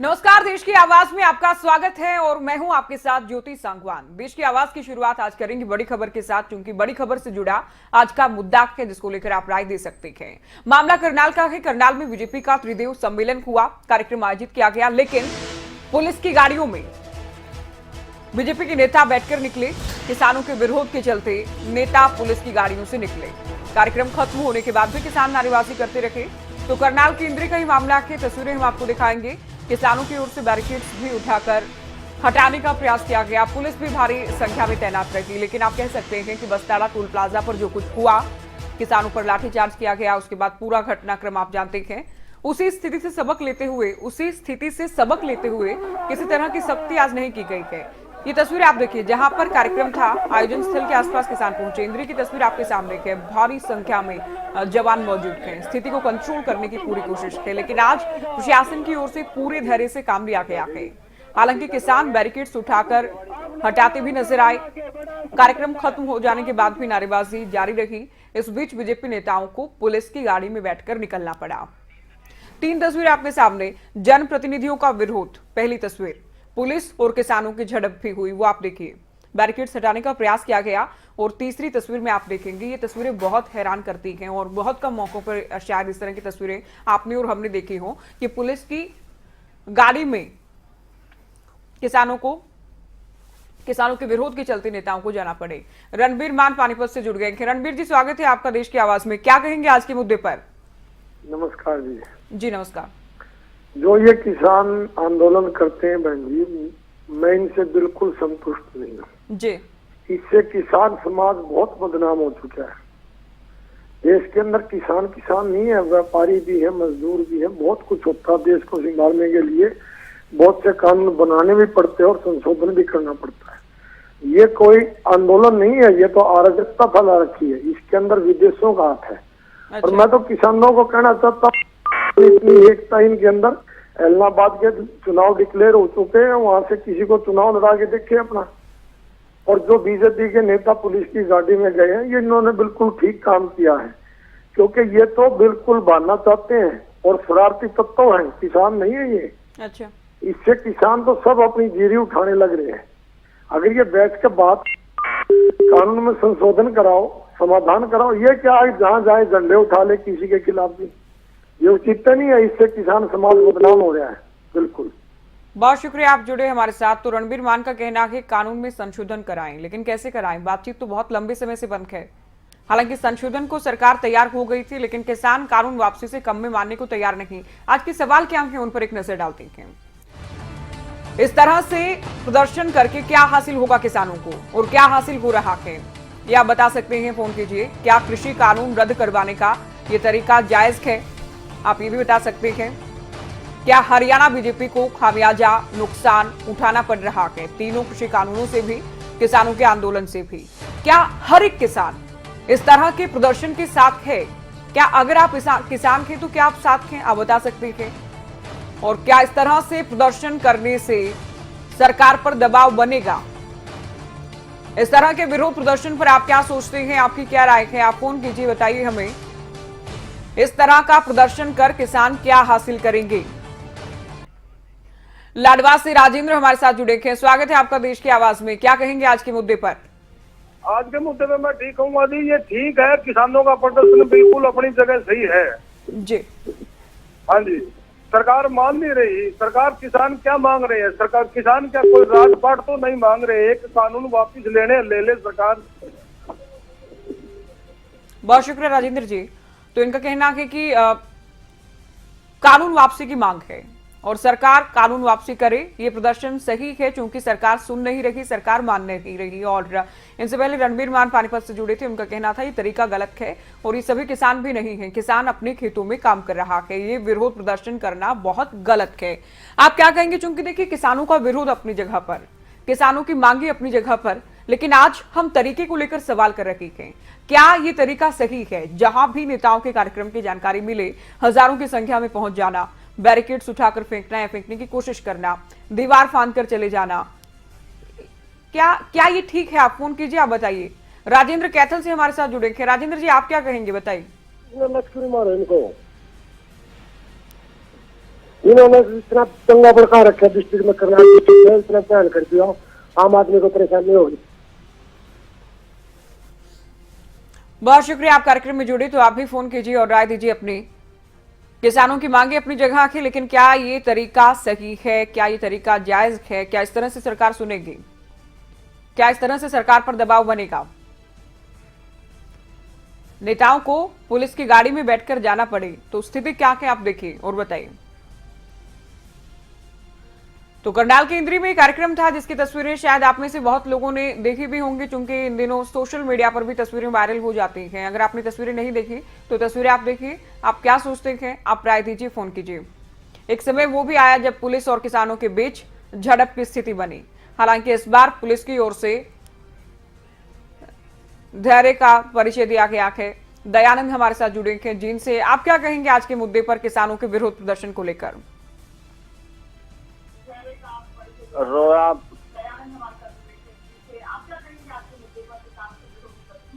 नमस्कार, देश की आवाज में आपका स्वागत है और मैं हूं आपके साथ ज्योति सांगवान। देश की आवाज की शुरुआत आज करेंगे बड़ी खबर के साथ, क्योंकि बड़ी खबर से जुड़ा आज का मुद्दा है जिसको लेकर आप राय दे सकते हैं। मामला करनाल का है। करनाल में बीजेपी का त्रिदेव सम्मेलन हुआ, कार्यक्रम आयोजित किया गया, लेकिन पुलिस की गाड़ियों में बीजेपी के नेता बैठकर निकले। किसानों के विरोध के चलते नेता पुलिस की गाड़ियों से निकले। कार्यक्रम खत्म होने के बाद भी किसान नारेबाजी करते रहे। तो करनाल केंद्रीय का ही मामला की तस्वीरें हम आपको दिखाएंगे। किसानों की ओर से बैरिकेड्स भी उठाकर हटाने का प्रयास किया गया। पुलिस भी भारी संख्या में तैनात रही, लेकिन आप कह सकते हैं कि बस्ताड़ा टोल प्लाजा पर जो कुछ हुआ, किसानों पर लाठीचार्ज किया गया, उसके बाद पूरा घटनाक्रम आप जानते हैं। उसी स्थिति से सबक लेते हुए किसी तरह की सख्ती आज नहीं की गई है। ये तस्वीर आप देखिए, जहां पर कार्यक्रम था, आयोजन स्थल के आसपास किसान पहुंचे। इंद्री की तस्वीर आपके सामने है। भारी संख्या में जवान मौजूद हैं। स्थिति को कंट्रोल करने की पूरी कोशिश है, लेकिन आज प्रशासन की ओर से पूरे धैर्य से काम लिया गया है। हालांकि किसान बैरिकेड्स उठाकर हटाते भी नजर आए। कार्यक्रम खत्म हो जाने के बाद भी नारेबाजी जारी रही। इस बीच बीजेपी नेताओं को पुलिस की गाड़ी में बैठकर निकलना पड़ा। 3 तस्वीर आपके सामने। जनप्रतिनिधियों का विरोध, पहली तस्वीर। पुलिस और किसानों की झड़प भी हुई, वो आप देखिए। बैरिकेड्स हटाने का प्रयास किया गया। और तीसरी तस्वीर में आप देखेंगे, ये तस्वीरें बहुत हैरान करती हैं और बहुत कम मौकों पर शायद इस तरह की तस्वीरें आपने और हमने देखी हो कि पुलिस की गाड़ी में किसानों के विरोध के चलते नेताओं को जाना पड़े। रणबीर मान पानीपत से जुड़ गए हैं। रणबीर जी, स्वागत है आपका देश की आवाज में। क्या कहेंगे आज के मुद्दे पर? नमस्कार जी। जी नमस्कार। जो ये किसान आंदोलन करते हैं बहन जी, मैं इनसे बिल्कुल संतुष्ट नहीं हूँ जी। इससे किसान समाज बहुत बदनाम हो चुका है। देश के अंदर किसान नहीं है, व्यापारी भी है, मजदूर भी है, बहुत कुछ होता है। देश को संभालने के लिए बहुत से कानून बनाने भी पड़ते हैं और संशोधन भी करना पड़ता है। ये कोई आंदोलन नहीं है, ये तो अराजकता फैला रखी है। इसके अंदर विदेशों का हाथ है। अच्छा। और मैं तो किसानों को कहना चाहता हूँ, इतनी एकता इनके अंदर। इलाहाबाद के चुनाव डिक्लेयर हो चुके हैं, वहां से किसी को चुनाव लड़ा के देखे अपना। और जो बीजेपी के नेता पुलिस की गाड़ी में गए हैं, ये इन्होंने बिल्कुल ठीक काम किया है, क्योंकि ये तो बिल्कुल बांधना चाहते हैं और शरारती तत्व हैं, किसान नहीं है ये। अच्छा। इससे किसान तो सब अपनी जीरी उठाने लग रहे हैं। अगर ये बैठ के बात कानून में संशोधन कराओ, समाधान कराओ, ये क्या जहाँ जाए झंडे उठा ले किसी के खिलाफ भी, ये उचित नहीं है। इससे किसान समाज बदनाम हो रहा है। बिल्कुल। बहुत शुक्रिया, आप जुड़े हमारे साथ। तो रणबीर मान का कहना है कानून में संशोधन कराएं, लेकिन कैसे कराएं? बातचीत तो बहुत लंबे समय से बंद है। हालांकि संशोधन को सरकार तैयार हो गई थी, लेकिन किसान कानून वापसी से कम में मानने को तैयार नहीं। आज के सवाल क्या है, उन पर एक नजर डालते हैं। इस तरह से प्रदर्शन करके क्या हासिल होगा किसानों को और क्या हासिल हो रहा है, ये आप बता सकते हैं। फोन कीजिए। क्या कृषि कानून रद्द करवाने का ये तरीका जायज है? आप ये भी बता सकते हैं। क्या हरियाणा बीजेपी को खामियाजा नुकसान उठाना पड़ रहा है, तीनों कृषि कानूनों से भी, किसानों के आंदोलन से भी? क्या हर एक किसान इस तरह के प्रदर्शन के साथ है? क्या अगर आप किसान थे तो क्या आप साथ हैं? आप बता सकते हैं। और क्या इस तरह से प्रदर्शन करने से सरकार पर दबाव बनेगा? इस तरह के विरोध प्रदर्शन पर आप क्या सोचते हैं? आपकी क्या राय है? आप फोन कीजिए, बताइए हमें। इस तरह का प्रदर्शन कर किसान क्या हासिल करेंगे? लाडवा से राजेंद्र हमारे साथ जुड़े हैं। स्वागत है आपका देश की आवाज में। क्या कहेंगे आज के मुद्दे पर? आज के मुद्दे पे मैं ठीक कहूंगा जी, ये ठीक है। किसानों का प्रदर्शन बिल्कुल अपनी जगह सही है जी। हाँ जी। सरकार मान नहीं रही। सरकार किसान क्या मांग रही है? सरकार किसान क्या कोई राजपाट तो नहीं मांग रहे। एक कानून वापिस ले ले सरकार। बहुत शुक्रिया राजेंद्र जी। तो इनका कहना है कि कानून वापसी की मांग है और सरकार कानून वापसी करे। ये प्रदर्शन सही है, क्योंकि सरकार सुन नहीं रही, सरकार मान नहीं रही। और इनसे पहले रणबीर मान पानीपत से जुड़े थे, उनका कहना था ये तरीका गलत है और ये सभी किसान भी नहीं है। किसान अपने खेतों में काम कर रहा है, ये विरोध प्रदर्शन करना बहुत गलत है। आप क्या कहेंगे? चूंकि देखिए, किसानों का विरोध अपनी जगह पर, किसानों की मांगे अपनी जगह पर, लेकिन आज हम तरीके को लेकर सवाल कर रहे हैं। क्या ये तरीका सही है? जहां भी नेताओं के कार्यक्रम की जानकारी मिले, हजारों की संख्या में पहुंच जाना, बैरिकेड्स उठाकर फेंकना या फेंकने की कोशिश करना, दीवार फांद कर चले जाना, क्या ये ठीक है? आप फोन कीजिए, आप बताइए। राजेंद्र कैथल से हमारे साथ जुड़े हैं। राजेंद्र जी, आप क्या कहेंगे, बताइए। इन्होंने इतना दंगा भड़का रखा डिस्ट्रिक्ट में, करनाल डिस्ट्रिक्ट में इतना प्लान कर दिया, आम आदमी को परेशानी होगी। बहुत शुक्रिया, आप कार्यक्रम में जुड़े तो आप भी फोन कीजिए और राय दीजिए अपनी। किसानों की मांगे अपनी जगह है, लेकिन क्या ये तरीका सही है, क्या ये तरीका जायज है, क्या इस तरह से सरकार सुनेगी, क्या इस तरह से सरकार पर दबाव बनेगा? नेताओं को पुलिस की गाड़ी में बैठकर जाना पड़े तो स्थिति क्या है, आप देखिए और बताइए। तो करनाल के इंद्री में एक कार्यक्रम था जिसकी तस्वीरें शायद आप में से बहुत लोगों ने देखी भी होंगी, क्योंकि इन दिनों सोशल मीडिया पर भी तस्वीरें वायरल हो जाती हैं। अगर आपने तस्वीरें नहीं देखी तो तस्वीरें आप देखिए, आप क्या सोचते हैं, आप राय दीजिए, फोन कीजिए। एक समय वो भी आया जब पुलिस और किसानों के बीच झड़प की स्थिति बनी। हालांकि इस बार पुलिस की ओर से धैर्य का परिचय दिया गया है। दयानंद हमारे साथ जुड़े हैं जिनसे आप क्या कहेंगे आज के मुद्दे पर, किसानों के विरोध प्रदर्शन को लेकर?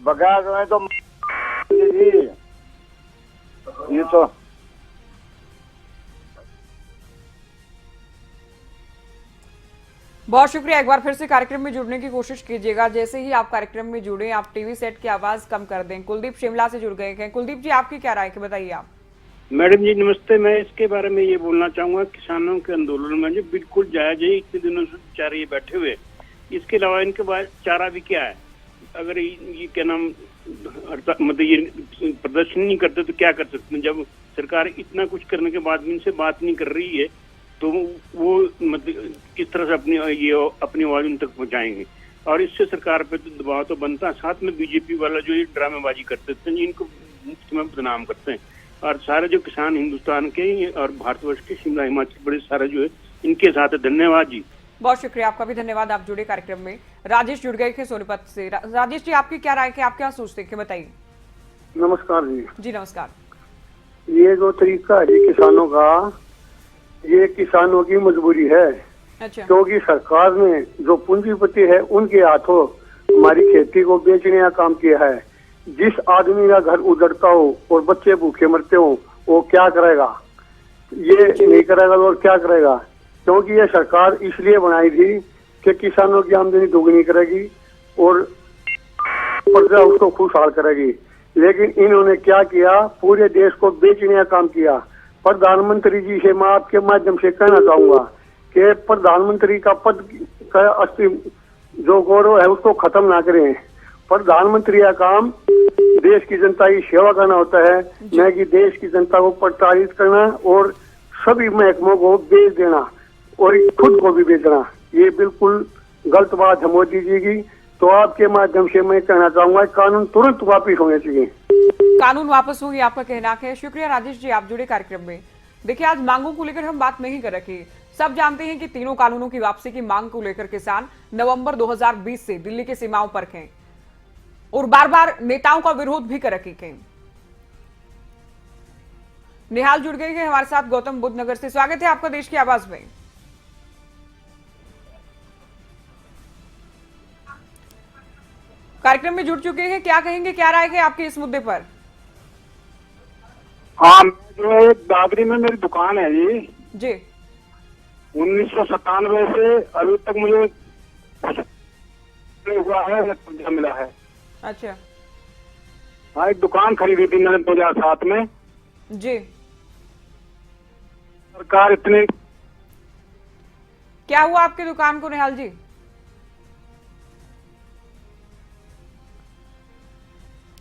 बगैर में तो ये तो बहुत शुक्रिया, एक बार फिर से कार्यक्रम में जुड़ने की कोशिश कीजिएगा। जैसे ही आप कार्यक्रम में जुड़े आप टीवी सेट की आवाज कम कर दें। कुलदीप शिमला से जुड़ गए हैं। कुलदीप जी, आपकी क्या राय है, बताइए आप। मैडम जी नमस्ते। मैं इसके बारे में ये बोलना चाहूंगा, किसानों के आंदोलन में जो बिल्कुल जायज है, इतने दिनों से बेचारे ये बैठे हुए, इसके अलावा इनके पास चारा भी क्या है? अगर ये क्या नाम मतलब ये प्रदर्शन नहीं करते तो क्या कर सकते हैं? जब सरकार इतना कुछ करने के बाद भी इनसे बात नहीं कर रही है तो वो मतलब किस तरह से अपनी आवाज उन तक पहुंचाएंगे? और इससे सरकार पे तो दबाव तो बनता है। साथ में बीजेपी वाला जो ये ड्रामेबाजी करते थे, इनको मुफ्त में बदनाम करते हैं। और सारे जो किसान हिंदुस्तान के और भारतवर्ष के, शिमला हिमाचल प्रदेश सारे जो है इनके साथ है। धन्यवाद जी। बहुत शुक्रिया, आपका भी धन्यवाद, आप जुड़े कार्यक्रम में। राजेश जुड़ गए थे सोनीपत से। राजेश जी, आपकी क्या राय है, आप क्या सोचते हैं, बताइए। नमस्कार जी। जी नमस्कार। ये जो तरीका है किसानों का, ये किसानों की मजबूरी है। अच्छा। क्योंकि सरकार ने जो पूंजीपति है उनके हाथों हमारी खेती को बेचने का काम किया है। जिस आदमी का घर उजड़ता हो और बच्चे भूखे मरते हो, वो क्या करेगा? ये नहीं करेगा तो और क्या करेगा? क्योंकि ये सरकार इसलिए बनाई थी कि किसानों की आमदनी दोगुनी करेगी और प्रजा उसको खुशहाल करेगी। लेकिन इन्होंने क्या किया, पूरे देश को बेचने का काम किया। प्रधानमंत्री जी से मैं आपके माध्यम से कहना चाहूंगा कि प्रधानमंत्री का पद का जो गौरव है उसको खत्म ना करें। प्रधानमंत्री का काम देश की जनता की सेवा करना होता है, न कि देश की जनता को प्रताड़ित करना और सभी महकमों को बेच देना और खुद को भी बेचना। ये बिल्कुल गलत बात है मोदी जी की। तो आपके माध्यम से मैं कहना चाहूंगा कानून तुरंत वापिस होने चाहिए। कानून वापस होगी, आपका कहना है। शुक्रिया राजेश जी, आप जुड़े कार्यक्रम में। देखिए, आज मांगों को लेकर हम बात नहीं कर रखे। सब जानते हैं कि तीनों कानूनों की वापसी की मांग को लेकर किसान नवंबर 2020 से दिल्ली की सीमाओं पर हैं और बार बार नेताओं का विरोध भी कर रखे हैं। निहाल जुड़ गए हैं हमारे साथ गौतम बुद्ध नगर से। स्वागत है आपका देश की आवाज में। कार्यक्रम में जुड़ चुके हैं, क्या कहेंगे, क्या राय है आपकी इस मुद्दे पर? हाँ, जो एक दादरी में मेरी दुकान है जी 1997 से अभी तक मुझे हुआ है, कब्जा मिला है। अच्छा। हाँ, एक दुकान खरीदी थी मैंने 2007 में जी। सरकार इतने क्या हुआ आपकी दुकान को निहाल जी?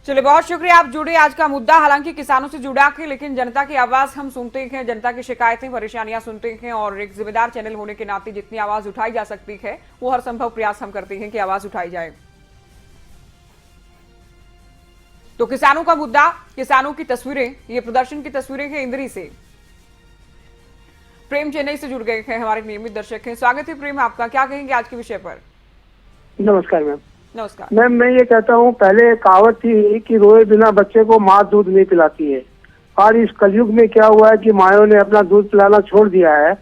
चलिए, बहुत शुक्रिया, आप जुड़े। आज का मुद्दा हालांकि किसानों से जुड़ा है, लेकिन जनता की आवाज हम सुनते हैं, जनता की शिकायतें परेशानियां सुनते हैं और एक जिम्मेदार चैनल होने के नाते जितनी आवाज उठाई जा सकती है वो हर संभव प्रयास हम करते हैं कि आवाज उठाई जाए। तो किसानों का मुद्दा, किसानों की तस्वीरें, ये प्रदर्शन की तस्वीरें हैं इंद्री से। प्रेम चेन्नई से जुड़ गए हैं, हमारे नियमित दर्शक हैं। स्वागत है प्रेम, आपका क्या कहेंगे आज के विषय पर? नमस्कार मैम। नमस्कार मैम, मैं ये कहता हूँ, पहले कहावत थी कि रोए बिना बच्चे को माँ दूध नहीं पिलाती है, और इस कलयुग में क्या हुआ है कि मायों ने अपना दूध पिलाना छोड़ दिया है।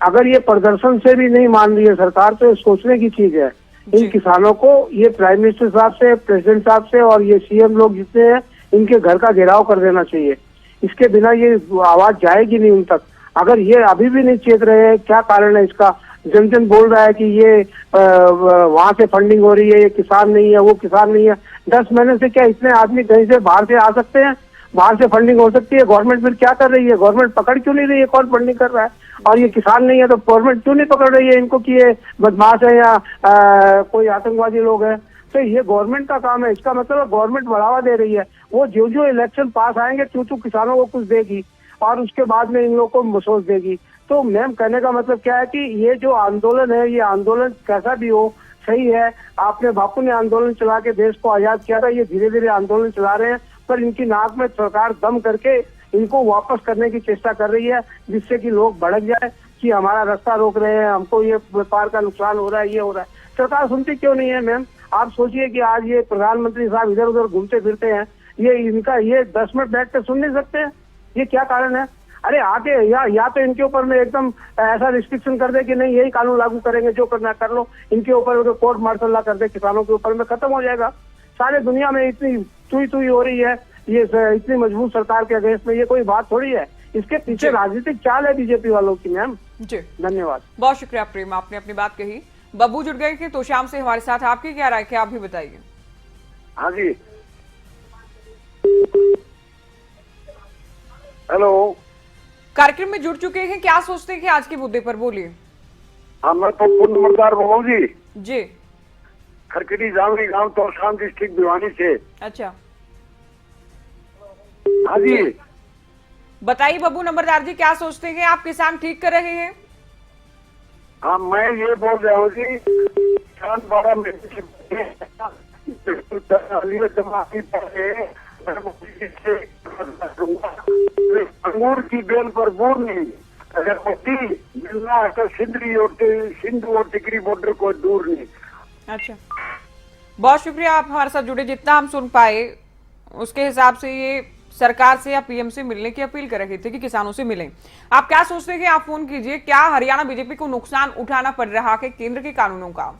अगर ये प्रदर्शन से भी नहीं मान रही है सरकार तो सोचने की चीज है। इन किसानों को ये प्राइम मिनिस्टर साहब से, प्रेसिडेंट साहब से और ये सीएम लोग जितने हैं, इनके घर का घेराव कर देना चाहिए। इसके बिना ये आवाज जाएगी नहीं उन तक। अगर ये अभी भी नहीं चेत रहे हैं, क्या कारण है इसका? जन जन बोल रहा है कि ये वहां से फंडिंग हो रही है, ये किसान नहीं है, वो किसान नहीं है। 10 महीने से क्या इतने आदमी कहीं से बाहर से आ सकते हैं? बाहर से फंडिंग हो सकती है। गवर्नमेंट फिर क्या कर रही है? गवर्नमेंट पकड़ क्यों नहीं रही है कौन फंडिंग कर रहा है? और ये किसान नहीं है तो गवर्नमेंट क्यों नहीं पकड़ रही है इनको कि ये बदमाश है या कोई आतंकवादी लोग हैं? तो ये गवर्नमेंट का काम है। इसका मतलब गवर्नमेंट बढ़ावा दे रही है। वो जो जो इलेक्शन पास आएंगे क्यों किसानों को कुछ देगी और उसके बाद में इन लोगों को सोच देगी। तो मैम कहने का मतलब क्या है कि ये जो आंदोलन है, ये आंदोलन कैसा भी हो सही है। आपने बापू ने आंदोलन चला के देश को आजाद किया था, ये धीरे धीरे आंदोलन चला रहे हैं, पर इनकी नाक में सरकार दम करके इनको वापस करने की चेष्टा कर रही है, जिससे कि लोग भड़क जाए कि हमारा रास्ता रोक रहे हैं, हमको ये व्यापार का नुकसान हो रहा है, ये हो रहा है। सरकार सुनती क्यों नहीं है मैम? आप सोचिए कि आज ये प्रधानमंत्री साहब इधर उधर घूमते फिरते हैं, ये 10 मिनट बैठ कर सुन नहीं सकते हैं? ये क्या कारण है? अरे आके या तो इनके ऊपर में एकदम ऐसा रिस्ट्रिक्शन कर दे कि नहीं यही कानून लागू करेंगे, जो करना कर लो। इनके ऊपर कोर्ट मार्शल ला कर दे, किसानों के ऊपर में खत्म हो जाएगा। सारे दुनिया में इतनी तुई हो रही है ये इतनी मजबूत सरकार के अगेंस्ट में, ये कोई बात थोड़ी है। इसके पीछे राजनीतिक चाल है बीजेपी वालों की मैम। जी धन्यवाद। बहुत शुक्रिया प्रेम, आपने अपनी बात कही। बब्बू जुड़ गए थे तो शाम से हमारे साथ, आपकी क्या राय है आप भी बताइए। हाँ जी, हेलो, कार्यक्रम में जुड़ चुके हैं, क्या सोचते हैं कि आज के मुद्दे पर बोलिए। हाँ मैं तो पूर्ण मर्दार बोल रहा हूँ जी। खरकटी जामरी गांव तोरखान डिस्ट्रिक्ट भिवानी से। अच्छा हाँ जी, बताइए बब्बू नंबरदार जी, क्या सोचते हैं आप किसान ठीक कर रहे हैं? हाँ मैं ये बोल रहा हूँ जी, किसान बड़ा अंगूर की बेल पर बोर नहीं, अगर होती मिलना है तो सिंधु और टिकरी बॉर्डर को दूर नहीं। अच्छा, बहुत शुक्रिया, आप हमारे साथ जुड़े। जितना हम सुन पाए उसके हिसाब से ये सरकार से या पीएम से मिलने की अपील कर रहे थे कि किसानों से मिलें। आप क्या सोचते हैं कि आप फोन कीजिए। क्या हरियाणा बीजेपी को नुकसान उठाना पड़ रहा है केंद्र के कानूनों का?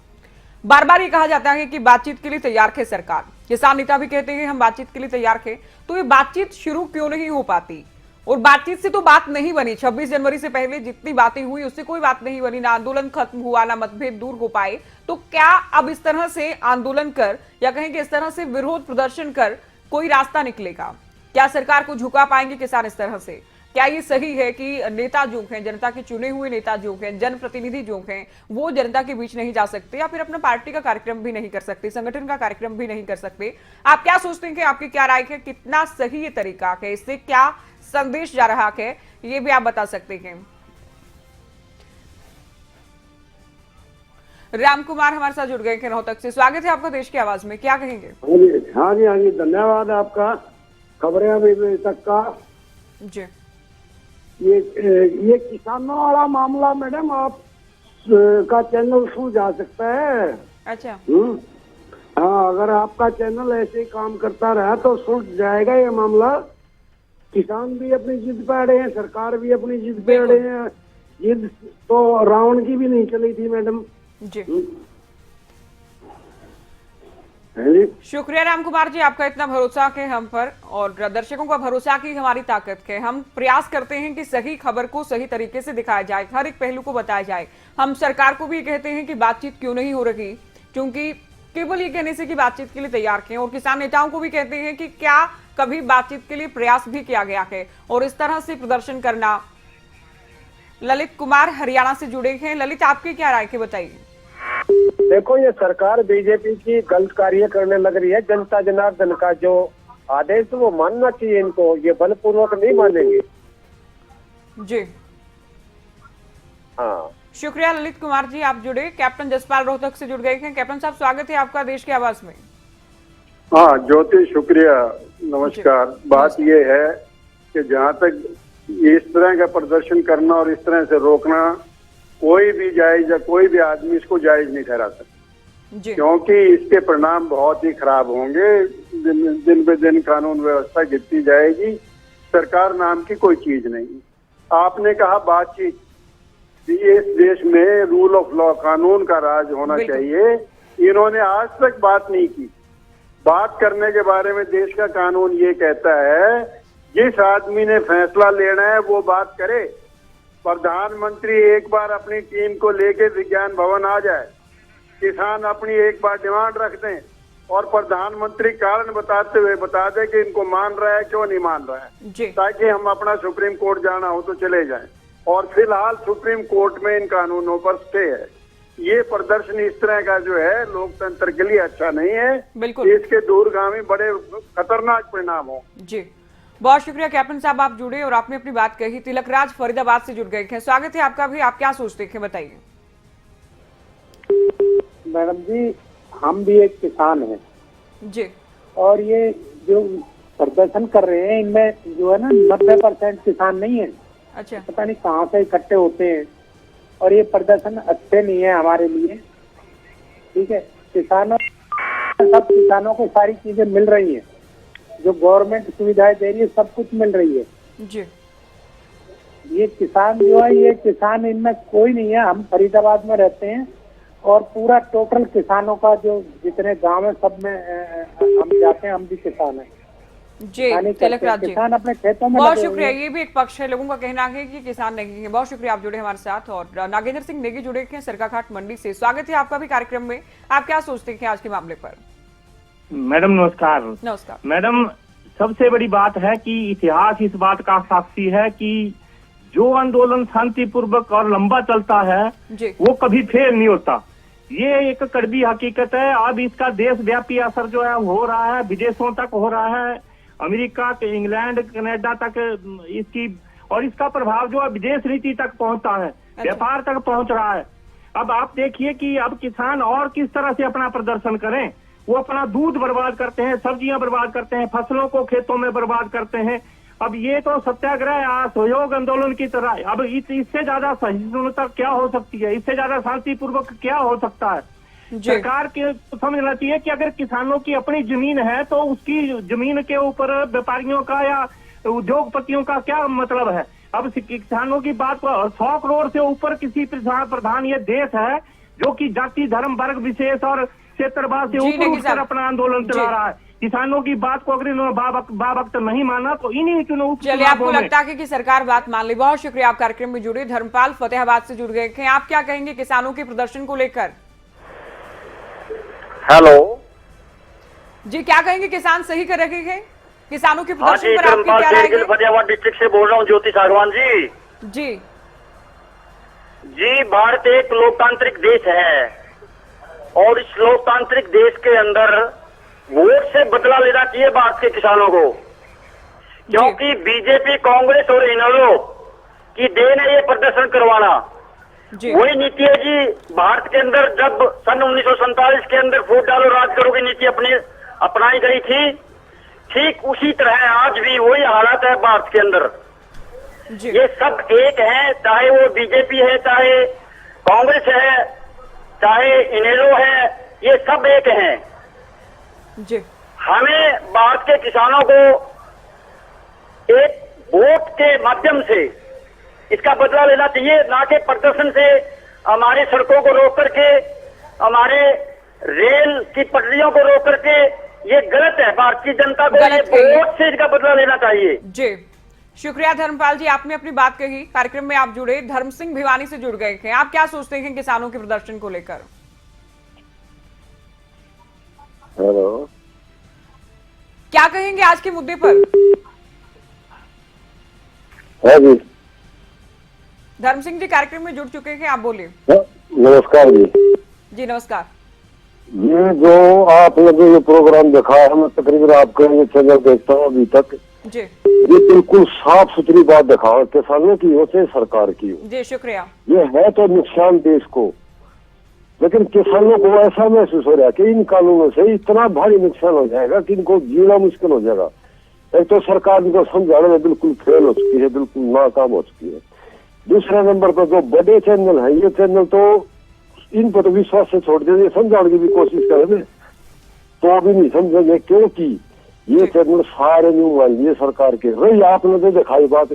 बार बार ये कहा जाता है कि बातचीत के लिए तैयार है सरकार, किसान नेता भी कहते हैं हम बातचीत के लिए तैयार है, तो ये बातचीत शुरू क्यों नहीं हो पाती? और बातचीत से तो बात नहीं बनी। 26 जनवरी से पहले जितनी बातें हुई उससे कोई बात नहीं बनी, ना आंदोलन खत्म हुआ, ना मतभेद दूर हो पाए। तो क्या अब इस तरह से आंदोलन कर या कहें कि इस तरह से विरोध प्रदर्शन कर कोई रास्ता निकलेगा? क्या सरकार को झुका पाएंगे किसान इस तरह से? क्या ये सही है कि नेता जो हैं, जनता के चुने हुए नेता जो हैं, जनप्रतिनिधि जो हैं, वो जनता के बीच नहीं जा सकते या फिर अपना पार्टी का कार्यक्रम भी नहीं कर सकते, संगठन का कार्यक्रम भी नहीं कर सकते? आप क्या सोचते हैं कि आपकी क्या राय है, कितना सही ये तरीका है, इससे क्या संदेश जा रहा है, ये भी आप बता सकते हैं। राम कुमार हमारे साथ जुड़ गए हैं रोहतक से, स्वागत है आपका देश की आवाज में, क्या कहेंगे? हाँ जी धन्यवाद आपका। खबरें अभी तक का जी, ये किसानों वाला मामला मैडम आप का चैनल सुन जा सकता है। अच्छा। हाँ, अगर आपका चैनल ऐसे काम करता रहा तो सुलझ जाएगा ये मामला। किसान भी अपनी जिद पे अड़े हैं, सरकार भी अपनी जिद पे अड़े हैं। जिद तो रावण की भी नहीं चली थी मैडम जी। शुक्रिया राम कुमार जी, आपका इतना भरोसा है हम पर और दर्शकों का भरोसा की हमारी ताकत है। हम प्रयास करते हैं कि सही खबर को सही तरीके से दिखाया जाए, हर एक पहलू को बताया जाए। हम सरकार को भी कहते हैं कि बातचीत क्यों नहीं हो रही, क्योंकि केवल ये कहने से कि बातचीत के लिए तैयार हैं, और किसान नेताओं को भी कहते हैं कि क्या कभी बातचीत के लिए प्रयास भी किया गया है, और इस तरह से प्रदर्शन करना। ललित कुमार हरियाणा से जुड़े हैं। ललित, आपकी क्या राय है, बताइए। देखो, ये सरकार बीजेपी की गलत कार्य करने लग रही है। जनता जनार्दन का जो आदेश वो मानना चाहिए इनको, ये बलपूर्वक नहीं मानेंगे जी। हाँ, शुक्रिया ललित कुमार जी, आप जुड़े। कैप्टन जसपाल रोहतक से जुड़ गए हैं। कैप्टन साहब, स्वागत है आपका देश की आवाज में। हाँ ज्योति, शुक्रिया, नमस्कार। बात ये है कि जहाँ तक इस तरह का प्रदर्शन करना और इस तरह से रोकना कोई भी जायज या कोई भी आदमी इसको जायज नहीं ठहरा सकता, क्योंकि इसके परिणाम बहुत ही खराब होंगे। दिन पे दिन कानून व्यवस्था गिरती जाएगी, सरकार नाम की कोई चीज नहीं। आपने कहा बातचीत, इस देश में रूल ऑफ लॉ, कानून का राज होना चाहिए। इन्होंने आज तक बात नहीं की। बात करने के बारे में देश का कानून ये कहता है, जिस आदमी ने फैसला लेना है वो बात करे। प्रधानमंत्री एक बार अपनी टीम को लेके विज्ञान भवन आ जाए, किसान अपनी एक बार डिमांड रख दें और प्रधानमंत्री कारण बताते हुए बता दे कि इनको मान रहा है क्यों नहीं मान रहा है, जी ताकि हम अपना सुप्रीम कोर्ट जाना हो तो चले जाएं। और फिलहाल सुप्रीम कोर्ट में इन कानूनों पर स्टे है। ये प्रदर्शन इस तरह का जो है लोकतंत्र के लिए अच्छा नहीं है। बिल्कुल। इसके दूरगामी बड़े खतरनाक परिणाम हो। जी बहुत शुक्रिया कैप्टन साहब, आप जुड़े और आपने अपनी बात कही। तिलक राज फरीदाबाद से जुड़ गए हैं, स्वागत है आपका भी। आप क्या सोचते हैं बताइए। मैडम जी, हम भी एक किसान हैं जी, और ये जो प्रदर्शन कर रहे हैं इनमें जो है ना 90% किसान नहीं है। अच्छा, पता नहीं कहाँ से इकट्ठे होते हैं और ये प्रदर्शन अच्छे नहीं है हमारे लिए। ठीक है, सब किसानों को सारी चीजें मिल रही हैं, जो गवर्नमेंट सुविधाएं दे रही है सब कुछ मिल रही है। जी ये किसान जो है, ये किसान इनमें कोई नहीं है। हम फरीदाबाद में रहते हैं और पूरा टोटल किसानों का जो जितने गांव है सब में हम जाते हैं, हम भी किसान हैं। जी तिलक राज जी, किसान अपने खेतों में बहुत लगे शुक्रिया। हुए हैं। ये भी एक पक्ष है, लोगों का कहना है कि किसान नहीं है। बहुत शुक्रिया, आप जुड़े हमारे साथ। और नागेंद्र सिंह नेगी जुड़े हैं सरकाघाट मंडी से, स्वागत है आपका भी कार्यक्रम में। आप क्या सोचते हैं आज के मामले पर? मैडम नमस्कार। नमस्कार मैडम, सबसे बड़ी बात है कि इतिहास इस बात का साक्षी है कि जो आंदोलन शांतिपूर्वक और लंबा चलता है जी, वो कभी फेल नहीं होता। ये एक कड़वी हकीकत है। अब इसका देशव्यापी असर जो है हो रहा है, विदेशों तक हो रहा है, अमेरिका, इंग्लैंड, कनाडा तक इसकी, और इसका प्रभाव जो है विदेश नीति तक पहुंचता है, व्यापार तक पहुंच रहा है। अब आप देखिए कि अब किसान और किस तरह से अपना प्रदर्शन करें। वो अपना दूध बर्बाद करते हैं, सब्जियां बर्बाद करते हैं, फसलों को खेतों में बर्बाद करते हैं। अब ये तो सत्याग्रह सहयोग आंदोलन की तरह। अब इससे ज्यादा सहिष्णुता क्या हो सकती है? इससे ज्यादा शांतिपूर्वक क्या हो सकता है? सरकार के समझना चाहिए कि अगर किसानों की अपनी जमीन है तो उसकी जमीन के ऊपर व्यापारियों का या उद्योगपतियों का क्या मतलब है? अब किसानों की बात को 100 करोड़ से ऊपर किसी प्रधान ये देश है जो कि जाति, धर्म, वर्ग विशेष और क्षेत्रवाद से ऊपर उठकर अपना आंदोलन चला रहा है। किसानों की बात को अगर इन्होंने बावक्त नहीं माना तो इन्हीं चुनाव। चलिए, आपको लगता है कि सरकार बात मान ली। बहुत शुक्रिया, आप कार्यक्रम में जुड़े। धर्मपाल फतेहाबाद से जुड़ गए हैं, आप क्या कहेंगे किसानों के प्रदर्शन को लेकर? हेलो जी, क्या कहेंगे? किसान सही कर रहे हैं किसानों के प्रदर्शन पर? आपकी क्या राय है? फतेहाबाद डिस्ट्रिक्ट से बोल रहा हूँ, ज्योति सागवान जी। जी जी, भारत एक लोकतांत्रिक देश है और इस लोकतांत्रिक देश के अंदर वोट से बदला लेना चाहिए भारत के किसानों को, क्योंकि बीजेपी, कांग्रेस और इनेलो की देन है ये प्रदर्शन करवाना। वही नीति है जी भारत के अंदर जब सन 1947 के अंदर वोट डालो राज करो की नीति अपनाई गई थी। ठीक उसी तरह आज भी वही हालात है भारत के अंदर। ये सब एक है, चाहे वो बीजेपी है, चाहे कांग्रेस है, चाहे इनेलो है, ये सब एक हैं। जी, हमें भारत के किसानों को एक वोट के माध्यम से इसका बदला लेना चाहिए, ना कि प्रदर्शन से हमारी सड़कों को रोक करके, हमारे रेल की पटरियों को रोक करके। ये गलत है, भारतीय जनता को ये वोट से इसका बदला लेना चाहिए। जी शुक्रिया धर्मपाल जी, आपने अपनी बात कही। कार्यक्रम में आप जुड़े। धर्म सिंह भिवानी से जुड़ गए हैं, आप क्या सोचते हैं किसानों के प्रदर्शन को लेकर? हेलो, क्या कहेंगे आज के मुद्दे पर? हाँ जी, धर्म सिंह जी कार्यक्रम में जुड़ चुके हैं, आप बोलिए। नमस्कार जी। जी नमस्कार। ये जो आप लोगों ने प्रोग्राम देखा है, मैं तकरीबन आपके चैनल देखता हूँ अभी तक जी, ये बिल्कुल साफ सुथरी बात दिखाओ, किसानों की हो चाहे सरकार की हो। जी शुक्रिया। ये है तो नुकसान देश को, लेकिन किसानों को ऐसा महसूस हो रहा है कि इन कानूनों से इतना भारी नुकसान हो जाएगा कि इनको जीना मुश्किल हो जाएगा। एक तो सरकार इनको समझाने में बिल्कुल फेल हो चुकी है, बिल्कुल नाकाम हो चुकी है। दूसरे नंबर पर जो बड़े चैनल है, ये चैनल तो इन पर तो विश्वास से छोड़ देंगे, समझाने की भी कोशिश करेंगे तो अभी नहीं समझेंगे, क्योंकि ये चैनल सारे न्यू मान लिए सरकार के। रही आपने तो दिखाई बात,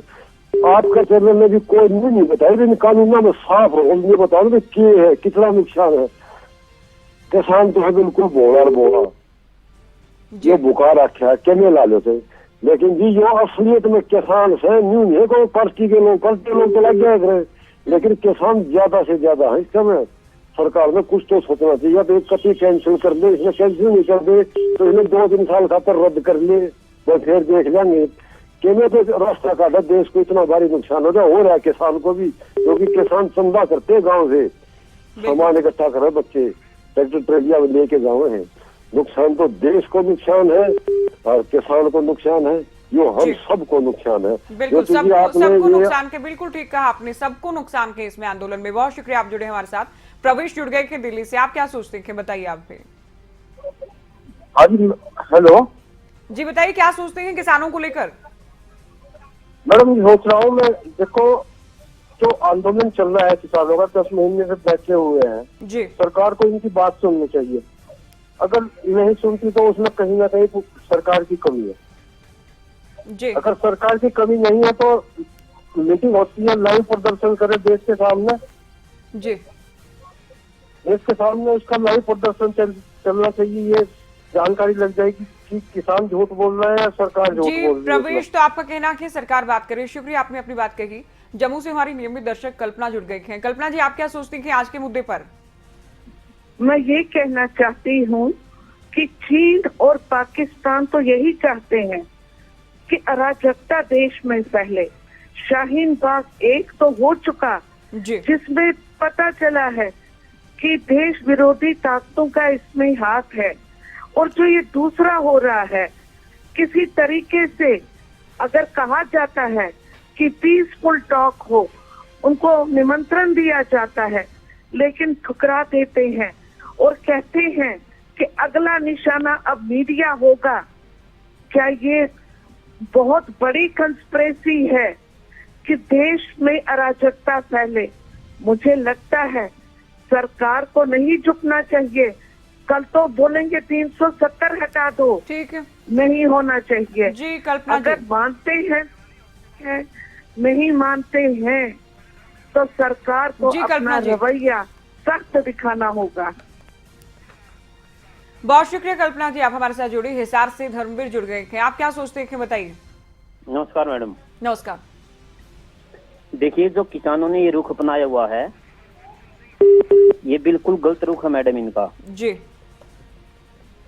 आपका चैनल में भी कोई नहीं बताया, इन कानूनों में साफ हो ये बताओ ना क्या है, कितना नुकसान है। किसान तो है बिल्कुल बोला ये बुखार आख्या केने ला लेते, लेकिन जी जो असलियत में किसान है न्यू है, को पार्टी के लोग तो लग गया करे, लेकिन किसान ज्यादा से ज्यादा है। इस समय सरकार में कुछ तो सोचना चाहिए। या तो एक कति कैंसिल कर ले, इसमें कैंसिल नहीं कर दे तो इसमें 2-3 साल खातर रद्द कर ले, तो फिर देख लेंगे। केने तो रास्ता काटा, देश को इतना भारी नुकसान हो रहा है किसान को भी, क्योंकि किसान चंदा करते गांव से सामान इकट्ठा करे, बच्चे ट्रैक्टर ट्रेलिया में लेके गाँव है। नुकसान तो देश को नुकसान है और किसान को नुकसान है, यो हम सबको नुकसान है। बिल्कुल सबको नुकसान के, बिल्कुल ठीक कहा आपने, सबको नुकसान के इसमें आंदोलन में। बहुत शुक्रिया, आप जुड़े हमारे साथ। प्रवेश जुड़ गए थे दिल्ली से, आप क्या सोचते हैं, बताइए आप भी। हाँ जी, हेलो जी बताइए, क्या सोचते हैं किसानों को लेकर? मैडम सोच रहा हूँ मैं, देखो जो आंदोलन चल रहा है किसानों का, 10 महीने से बैठे हुए हैं जी, सरकार को इनकी बात सुननी चाहिए। अगर नहीं सुनती तो उसमें कहीं ना कहीं सरकार की कमी है जी। अगर सरकार की कमी नहीं है तो मीटिंग होती है, लाइव प्रदर्शन करे देश के सामने जी, देश के सामने उसका लाइव प्रदर्शन चलना चाहिए। ये जानकारी लग जाएगी कि किसान झूठ बोल रहे हैं, सरकार झूठ बोल रही है। प्रवेश, तो आपका कहना है कि सरकार बात करे। शुक्रिया, आपने अपनी बात कही। जम्मू से हमारी नियमित दर्शक कल्पना जुड़ गई हैं। कल्पना जी, आप क्या सोचती हैं आज के मुद्दे पर? मैं ये कहना चाहती हूँ कि चीन और पाकिस्तान तो यही चाहते हैं कि अराजकता देश में फैले। शाहीन बाग एक तो हो चुका, जिसमें पता चला है कि देश विरोधी ताकतों का इसमें हाथ है, और जो ये दूसरा हो रहा है, किसी तरीके से अगर कहा जाता है कि पीसफुल टॉक हो, उनको निमंत्रण दिया जाता है लेकिन ठुकरा देते हैं और कहते हैं कि अगला निशाना अब मीडिया होगा। क्या ये बहुत बड़ी कंस्पिरेसी है कि देश में अराजकता फैले? मुझे लगता है सरकार को नहीं झुकना चाहिए। कल तो बोलेंगे 370 हटा दो, ठीक है, नहीं होना चाहिए जी। कल्पना अगर मानते हैं नहीं मानते हैं तो सरकार को अपना रवैया सख्त दिखाना होगा। बहुत शुक्रिया कल्पना जी, आप हमारे साथ जुड़ी। हिसार से धर्मवीर जुड़ गए हैं, आप क्या सोचते हैं, बताइए। नमस्कार मैडम। नमस्कार। देखिए, जो किसानों ने ये रुख अपनाया हुआ है, ये बिल्कुल गलत रुख है मैडम इनका जी।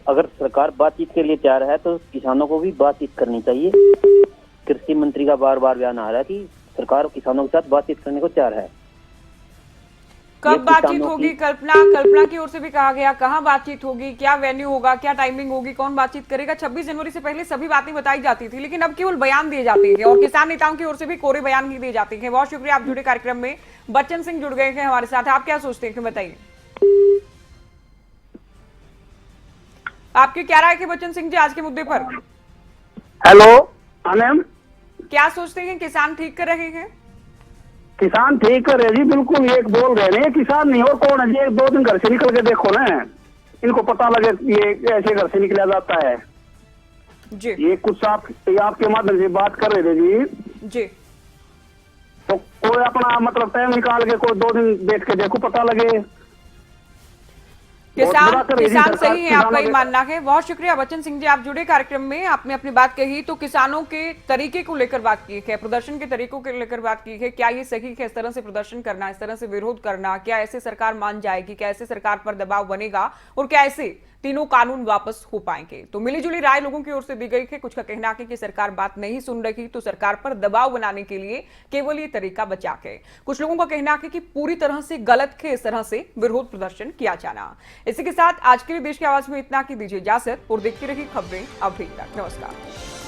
अगर सरकार बातचीत के लिए तैयार है तो किसानों को भी बातचीत करनी चाहिए। कृषि मंत्री का बार बार बयान आ रहा है कि सरकार किसानों के साथ बातचीत करने को तैयार है। कब बातचीत होगी? कल्पना की ओर से भी कहा गया, कहाँ बातचीत होगी, क्या वेन्यू होगा, क्या टाइमिंग होगी, कौन बातचीत करेगा? 26 जनवरी से पहले सभी बातें बताई जाती थी, लेकिन अब केवल बयान दिए जाते हैं और किसान नेताओं की ओर से भी कोरे बयान ही दिए जाते हैं। बहुत शुक्रिया, आप जुड़े कार्यक्रम में। बच्चन सिंह जुड़ गए हैं हमारे साथ, आप क्या सोचते हैं, बताइए। आपकी क्या राय है बच्चन सिंह जी आज के मुद्दे पर? हेलो मैम, क्या सोचते हैं, किसान ठीक कर रहे हैं? किसान ठीक कर रहे जी, बिल्कुल। एक बोल रहे हैं किसान नहीं और कौन है जी। 1-2 दिन घर से निकल के देखो ना, इनको पता लगे ये ऐसे घर से निकला जाता है जी। ये कुछ आपके माध्यम से बात कर रहे थे जी। तो कोई अपना मतलब टाइम निकाल के कोई 2 दिन बैठ के देखो, पता लगे। किसान सही है, आपका ही मानना है। बहुत शुक्रिया बच्चन सिंह जी, आप जुड़े कार्यक्रम में, आपने अपनी बात कही। तो किसानों के तरीके को लेकर बात की है, प्रदर्शन के तरीकों को लेकर बात की है। क्या ये सही है इस तरह से प्रदर्शन करना, इस तरह से विरोध करना? क्या ऐसे सरकार मान जाएगी? क्या ऐसे सरकार पर दबाव बनेगा? और क्या ऐसे तीनों कानून वापस हो पाएंगे? तो मिलीजुली राय लोगों की ओर से दी गई है। कुछ का कहना है कि सरकार बात नहीं सुन रही, तो सरकार पर दबाव बनाने के लिए केवल ये तरीका बचा है। कुछ लोगों का कहना है कि पूरी तरह से गलत है इस तरह से विरोध प्रदर्शन किया जाना। इसी के साथ आज के लिए देश की आवाज में इतना, की दीजिए इजाजत और देखती रही खबरें अभी तक। नमस्कार।